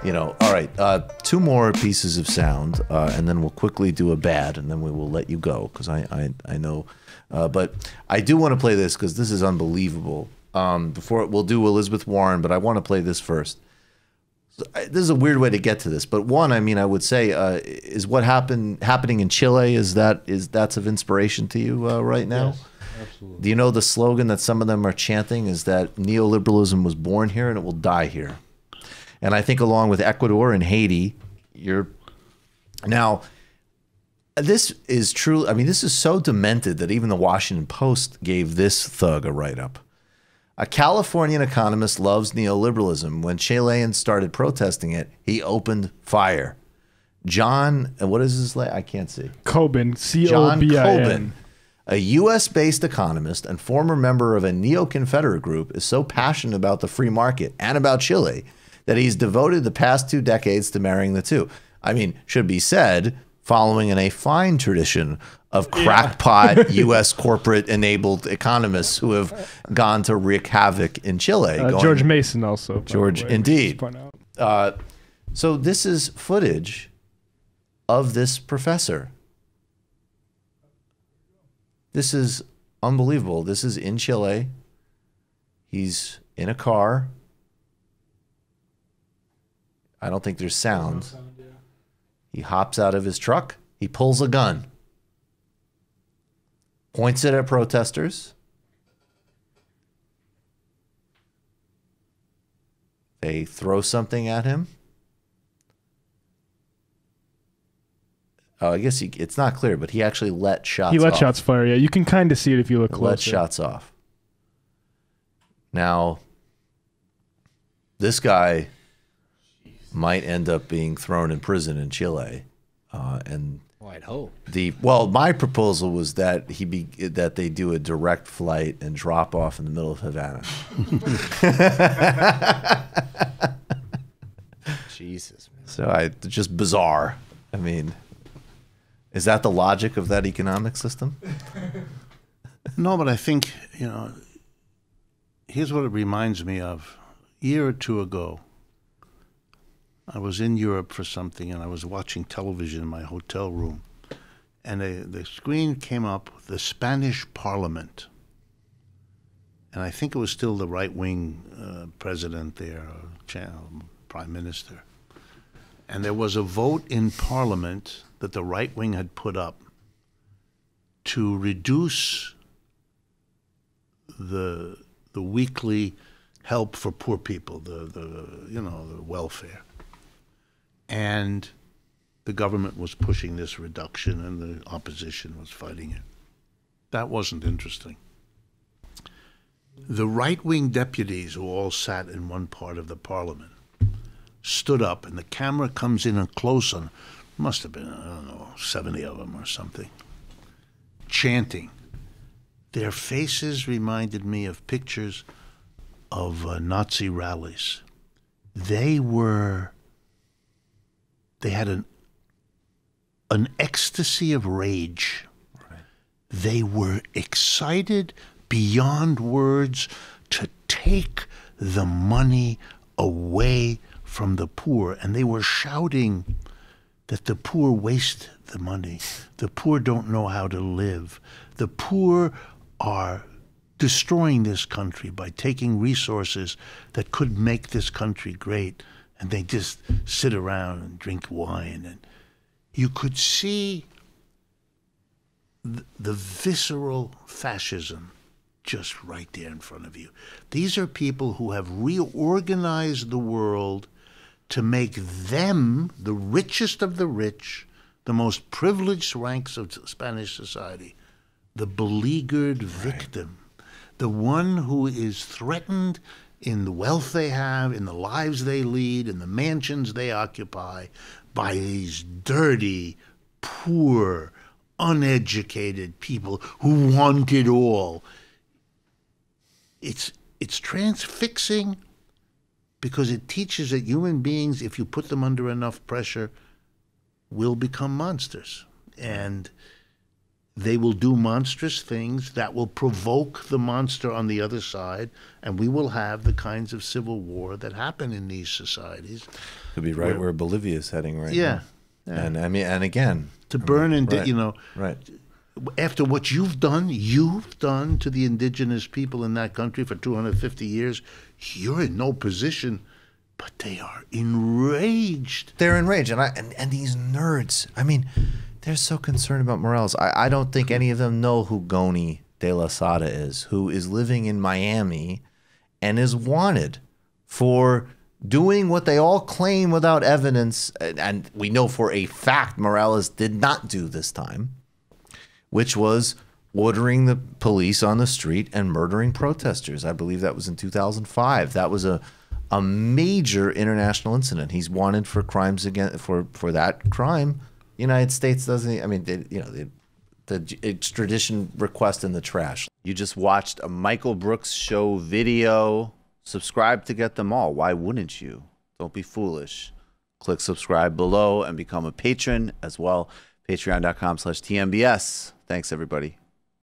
You know, all right, two more pieces of sound, and then we'll quickly do a bad, and then we will let you go, because I know. But I do want to play this, because this is unbelievable. Before we'll do Elizabeth Warren, but I want to play this first. So, this is a weird way to get to this, but one, I mean, I would say, is what happening in Chile, that's of inspiration to you right now? Yes, absolutely. Do you know the slogan that some of them are chanting is that neoliberalism was born here and it will die here? And I think along with Ecuador and Haiti, now, this is true. I mean, this is so demented that even the Washington Post gave this thug a write-up. A Californian economist loves neoliberalism. When Chileans started protesting it, he opened fire. John, what is his name? I can't see. Coben, C-O-B-I-N. John Coben, a U.S.-based economist and former member of a neo-Confederate group, is so passionate about the free market and about Chile that he's devoted the past 2 decades to marrying the two. I mean, should be said, following in a fine tradition of crackpot U.S. corporate-enabled economists who have gone to wreak havoc in Chile. George Mason also. George, indeed. So this is footage of this professor. This is unbelievable. This is in Chile. He's in a car. I don't think there's sound. He hops out of his truck. He pulls a gun. Points it at protesters. They throw something at him. Oh, I guess it's not clear, but he actually let shots off. He let shots fire, yeah. You can kind of see it if you look closer. Let shots off. Now, this guy might end up being thrown in prison in Chile, and I'd hope. My proposal was that they do a direct flight and drop off in the middle of Havana. Jesus, man. So just bizarre. I mean, is that the logic of that economic system? No, but I think, here's what it reminds me of. A year or two ago, I was in Europe for something, and I was watching television in my hotel room. And the screen came up with the Spanish Parliament. And I think it was still the right-wing president there, or prime minister. And there was a vote in Parliament that the right wing had put up to reduce the weekly help for poor people, the welfare. And the government was pushing this reduction, and the opposition was fighting it. That wasn't interesting. The right-wing deputies, who all sat in one part of the parliament, stood up, and the camera comes in and close on, must have been, I don't know, 70 of them or something, chanting. Their faces reminded me of pictures of Nazi rallies. They had an ecstasy of rage. Right. They were excited beyond words to take the money away from the poor. And they were shouting that the poor waste the money. The poor don't know how to live. The poor are destroying this country by taking resources that could make this country great. And they just sit around and drink wine. And you could see the visceral fascism just right there in front of you. These are people who have reorganized the world to make them, the richest of the rich, the most privileged ranks of Spanish society, the beleaguered victim, the one who is threatened in the wealth they have, in the lives they lead, in the mansions they occupy, by these dirty, poor, uneducated people who want it all. It's transfixing because it teaches that human beings, if you put them under enough pressure, will become monsters. And they will do monstrous things that will provoke the monster on the other side, and we will have the kinds of civil war that happen in these societies. Could be right where Bolivia is heading right Yeah. now. And I mean, and again, To burn and, right, you know, right. after what you've done to the indigenous people in that country for 250 years, you're in no position, but they are enraged. They're enraged, and these nerds. I mean, they're so concerned about Morales. I don't think any of them know who Goni de la Sada is, who is living in Miami and is wanted for doing what they all claim without evidence, and we know for a fact Morales did not do this time, which was ordering the police on the street and murdering protesters. I believe that was in 2005. That was a major international incident. He's wanted for crimes against for that crime. United States doesn't. I mean, the extradition request in the trash. You just watched a Michael Brooks show video. Subscribe to get them all. Why wouldn't you? Don't be foolish. Click subscribe below and become a patron as well. Patreon.com/TMBS. Thanks, everybody.